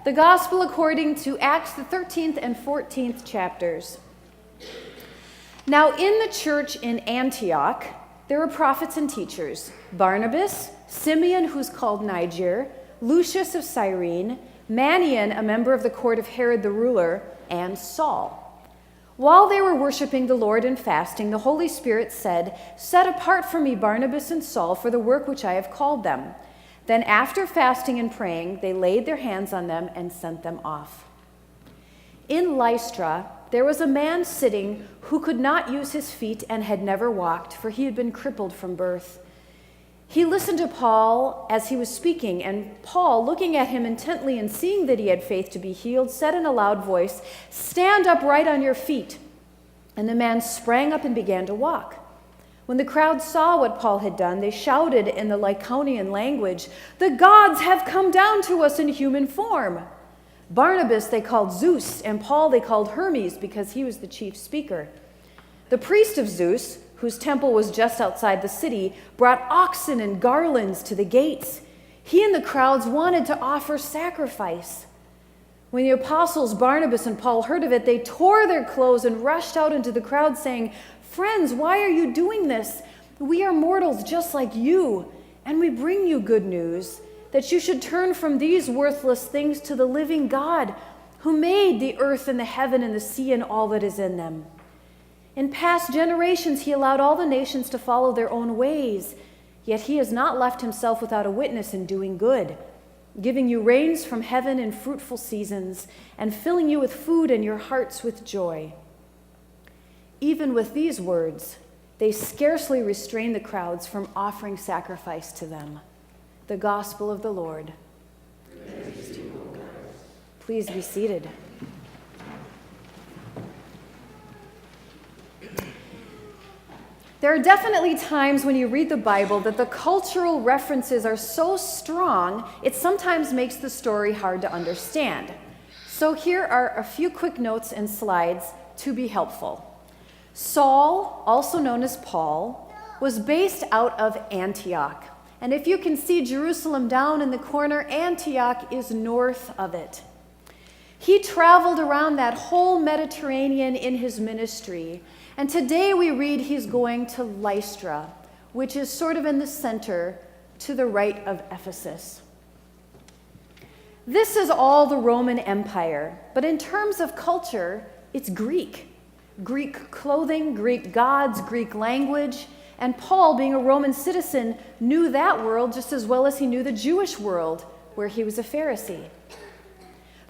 The Gospel according to Acts, the 13th and 14th chapters. Now in the church in Antioch, there were prophets and teachers, Barnabas, Simeon, who's called Niger, Lucius of Cyrene, Manaen, a member of the court of Herod the ruler, and Saul. While they were worshiping the Lord and fasting, the Holy Spirit said, "Set apart for me Barnabas and Saul for the work which I have called them." Then after fasting and praying, they laid their hands on them and sent them off. In Lystra, there was a man sitting who could not use his feet and had never walked, for he had been crippled from birth. He listened to Paul as he was speaking, and Paul, looking at him intently and seeing that he had faith to be healed, said in a loud voice, "Stand upright on your feet." And the man sprang up and began to walk. When the crowd saw what Paul had done, they shouted in the Lycaonian language, "The gods have come down to us in human form." Barnabas they called Zeus, and Paul they called Hermes because he was the chief speaker. The priest of Zeus, whose temple was just outside the city, brought oxen and garlands to the gates. He and the crowds wanted to offer sacrifice. When the apostles Barnabas and Paul heard of it, they tore their clothes and rushed out into the crowd saying, "Friends, why are you doing this? We are mortals just like you, and we bring you good news, that you should turn from these worthless things to the living God, who made the earth and the heaven and the sea and all that is in them. In past generations he allowed all the nations to follow their own ways, yet he has not left himself without a witness in doing good, giving you rains from heaven in fruitful seasons, and filling you with food and your hearts with joy." Even with these words, they scarcely restrained the crowds from offering sacrifice to them. The gospel of the Lord. Praise to you, O God. Please be seated. There are definitely times when you read the Bible that the cultural references are so strong, it sometimes makes the story hard to understand. So here are a few quick notes and slides to be helpful. Saul, also known as Paul, was based out of Antioch. And if you can see Jerusalem down in the corner, Antioch is north of it. He traveled around that whole Mediterranean in his ministry. And today we read he's going to Lystra, which is sort of in the center to the right of Ephesus. This is all the Roman Empire, but in terms of culture, it's Greek. Greek clothing, Greek gods, Greek language, and Paul, being a Roman citizen, knew that world just as well as he knew the Jewish world, where he was a Pharisee.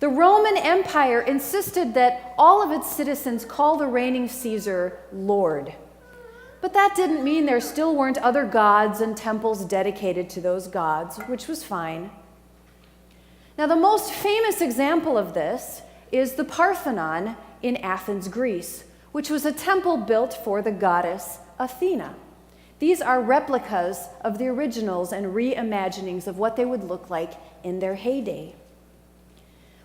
The Roman Empire insisted that all of its citizens call the reigning Caesar Lord. But that didn't mean there still weren't other gods and temples dedicated to those gods, which was fine. Now, the most famous example of this is the Parthenon in Athens, Greece, which was a temple built for the goddess Athena. These are replicas of the originals and reimaginings of what they would look like in their heyday.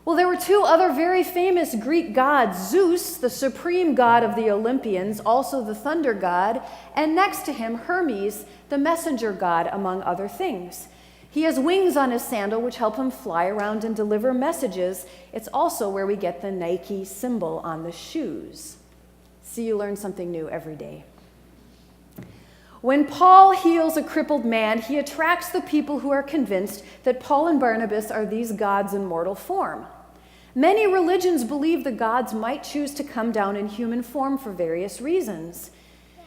Well, there were two other very famous Greek gods, Zeus, the supreme god of the Olympians, also the thunder god, and next to him, Hermes, the messenger god, among other things. He has wings on his sandal, which help him fly around and deliver messages. It's also where we get the Nike symbol on the shoes. See, you learn something new every day. When Paul heals a crippled man, he attracts the people who are convinced that Paul and Barnabas are these gods in mortal form. Many religions believe the gods might choose to come down in human form for various reasons.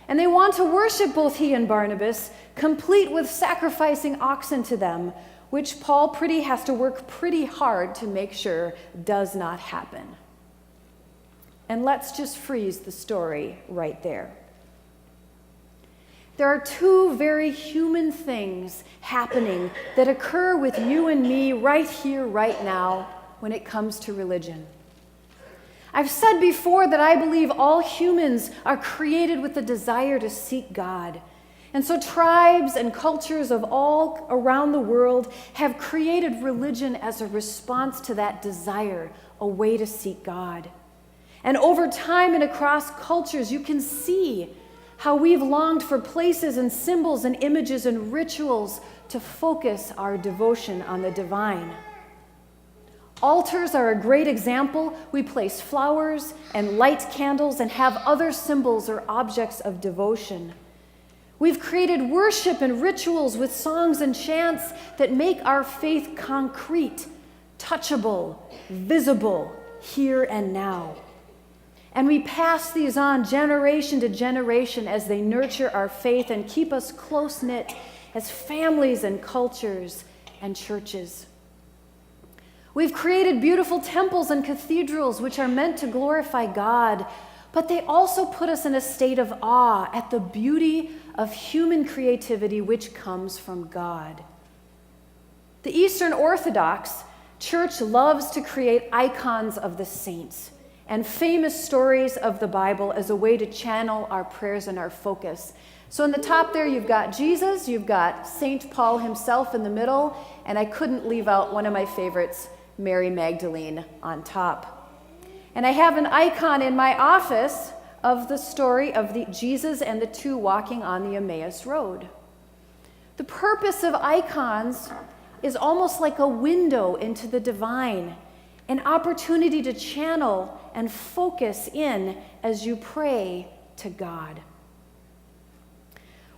And they want to worship both he and Barnabas, complete with sacrificing oxen to them, which Paul has to work pretty hard to make sure does not happen. And let's just freeze the story right there. There are two very human things happening that occur with you and me right here, right now, when it comes to religion. I've said before that I believe all humans are created with the desire to seek God. And so tribes and cultures of all around the world have created religion as a response to that desire, a way to seek God. And over time and across cultures, you can see how we've longed for places and symbols and images and rituals to focus our devotion on the divine. Altars are a great example. We place flowers and light candles and have other symbols or objects of devotion. We've created worship and rituals with songs and chants that make our faith concrete, touchable, visible, here and now. And we pass these on generation to generation as they nurture our faith and keep us close-knit as families and cultures and churches. We've created beautiful temples and cathedrals which are meant to glorify God, but they also put us in a state of awe at the beauty of human creativity which comes from God. The Eastern Orthodox Church loves to create icons of the saints and famous stories of the Bible as a way to channel our prayers and our focus. So in the top there, you've got Jesus, you've got St. Paul himself in the middle, and I couldn't leave out one of my favorites, Mary Magdalene, on top. And I have an icon in my office of the story of Jesus and the two walking on the Emmaus Road. The purpose of icons is almost like a window into the divine, an opportunity to channel and focus in as you pray to God.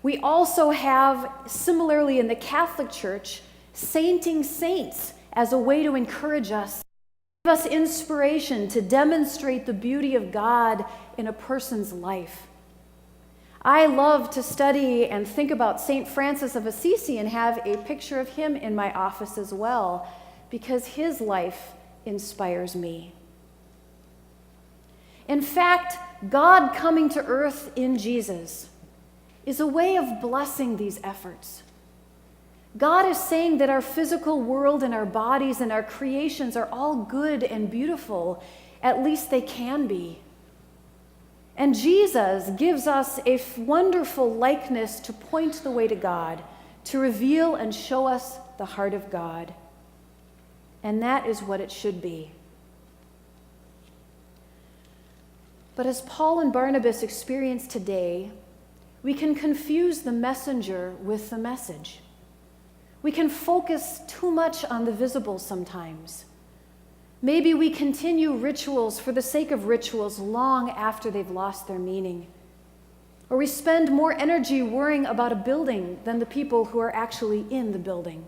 We also have, similarly in the Catholic Church, sainting saints as a way to encourage us, give us inspiration to demonstrate the beauty of God in a person's life. I love to study and think about St. Francis of Assisi and have a picture of him in my office as well, because his life inspires me. In fact, God coming to earth in Jesus is a way of blessing these efforts. God is saying that our physical world and our bodies and our creations are all good and beautiful, at least they can be. And Jesus gives us a wonderful likeness to point the way to God, to reveal and show us the heart of God. And that is what it should be. But as Paul and Barnabas experience today, we can confuse the messenger with the message. We can focus too much on the visible sometimes. Maybe we continue rituals for the sake of rituals long after they've lost their meaning. Or we spend more energy worrying about a building than the people who are actually in the building.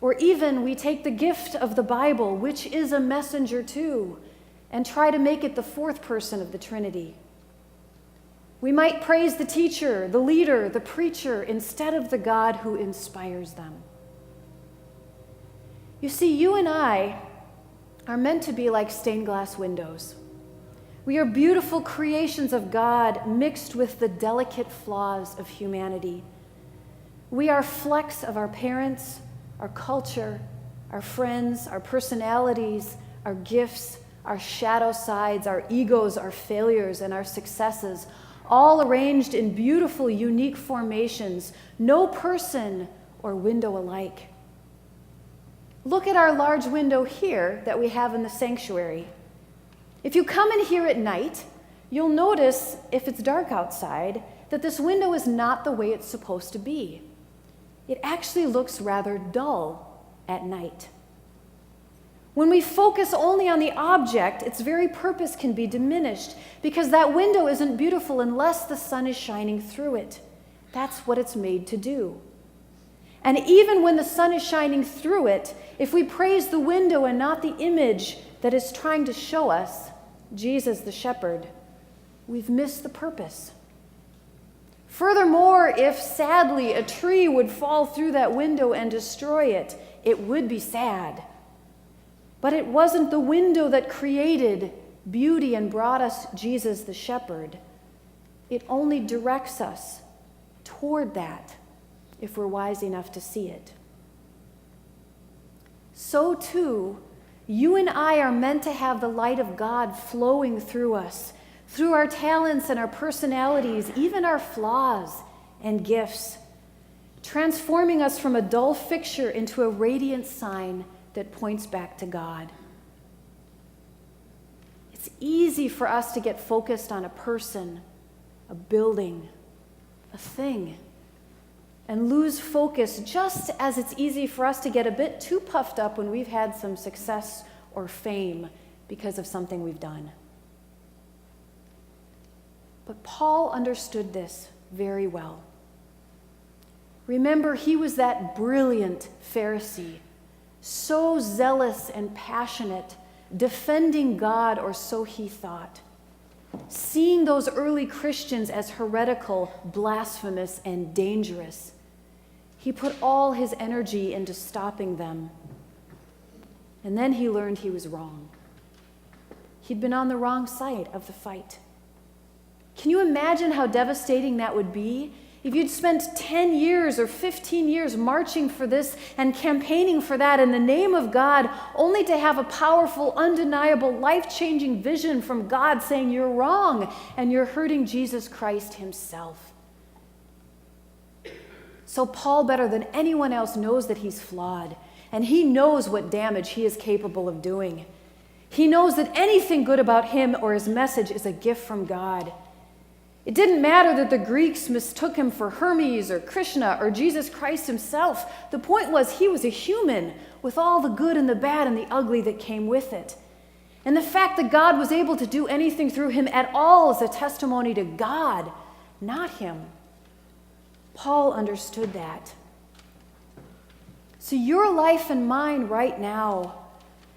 Or even we take the gift of the Bible, which is a messenger too, and try to make it the fourth person of the Trinity. We might praise the teacher, the leader, the preacher, instead of the God who inspires them. You see, you and I are meant to be like stained glass windows. We are beautiful creations of God mixed with the delicate flaws of humanity. We are flecks of our parents, our culture, our friends, our personalities, our gifts, our shadow sides, our egos, our failures, and our successes, all arranged in beautiful, unique formations, no person or window alike. Look at our large window here that we have in the sanctuary. If you come in here at night, you'll notice, if it's dark outside, that this window is not the way it's supposed to be. It actually looks rather dull at night. When we focus only on the object, its very purpose can be diminished because that window isn't beautiful unless the sun is shining through it. That's what it's made to do. And even when the sun is shining through it, if we praise the window and not the image that is trying to show us, Jesus the shepherd, we've missed the purpose. Furthermore, if sadly a tree would fall through that window and destroy it, it would be sad. But it wasn't the window that created beauty and brought us Jesus the shepherd. It only directs us toward that if we're wise enough to see it. So too, you and I are meant to have the light of God flowing through us, through our talents and our personalities, even our flaws and gifts, transforming us from a dull fixture into a radiant sign that points back to God. It's easy for us to get focused on a person, a building, a thing. and lose focus, just as it's easy for us to get a bit too puffed up when we've had some success or fame because of something we've done. But Paul understood this very well. Remember, he was that brilliant Pharisee, so zealous and passionate, defending God, or so he thought, seeing those early Christians as heretical, blasphemous, and dangerous. He put all his energy into stopping them. And then he learned he was wrong. He'd been on the wrong side of the fight. Can you imagine how devastating that would be if you'd spent 10 years or 15 years marching for this and campaigning for that in the name of God, only to have a powerful, undeniable, life-changing vision from God saying you're wrong and you're hurting Jesus Christ himself? So Paul, better than anyone else, knows that he's flawed, and he knows what damage he is capable of doing. He knows that anything good about him or his message is a gift from God. It didn't matter that the Greeks mistook him for Hermes or Krishna or Jesus Christ himself. The point was he was a human with all the good and the bad and the ugly that came with it. And the fact that God was able to do anything through him at all is a testimony to God, not him. Paul understood that. So your life and mine right now,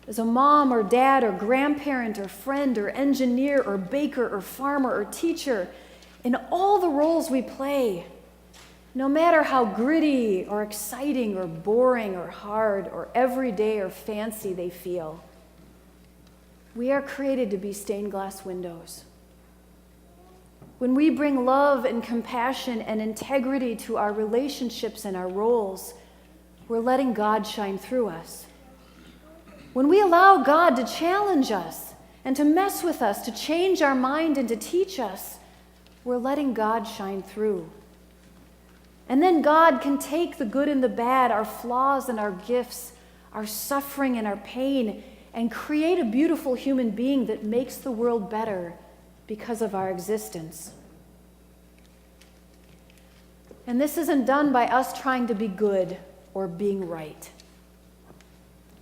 as a mom or dad or grandparent or friend or engineer or baker or farmer or teacher, in all the roles we play, no matter how gritty or exciting or boring or hard or everyday or fancy they feel, we are created to be stained glass windows. When we bring love and compassion and integrity to our relationships and our roles, we're letting God shine through us. When we allow God to challenge us and to mess with us, to change our mind and to teach us, we're letting God shine through. And then God can take the good and the bad, our flaws and our gifts, our suffering and our pain, and create a beautiful human being that makes the world better because of our existence. And this isn't done by us trying to be good or being right.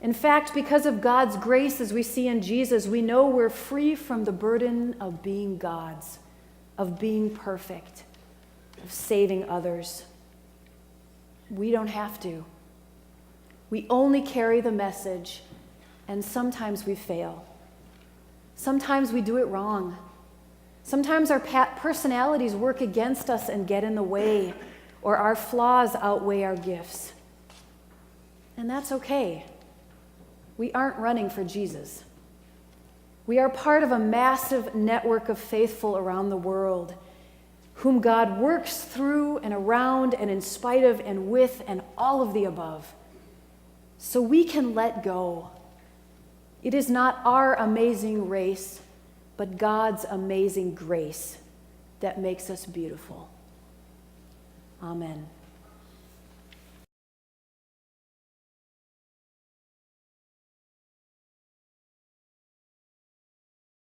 In fact, because of God's grace, as we see in Jesus, we know we're free from the burden of being God's, of being perfect, of saving others. We don't have to. We only carry the message, and sometimes we fail. Sometimes we do it wrong. Sometimes our personalities work against us and get in the way, or our flaws outweigh our gifts. And that's okay. We aren't running for Jesus. We are part of a massive network of faithful around the world, whom God works through and around and in spite of and with and all of the above. So we can let go. It is not our amazing race, but God's amazing grace that makes us beautiful. Amen.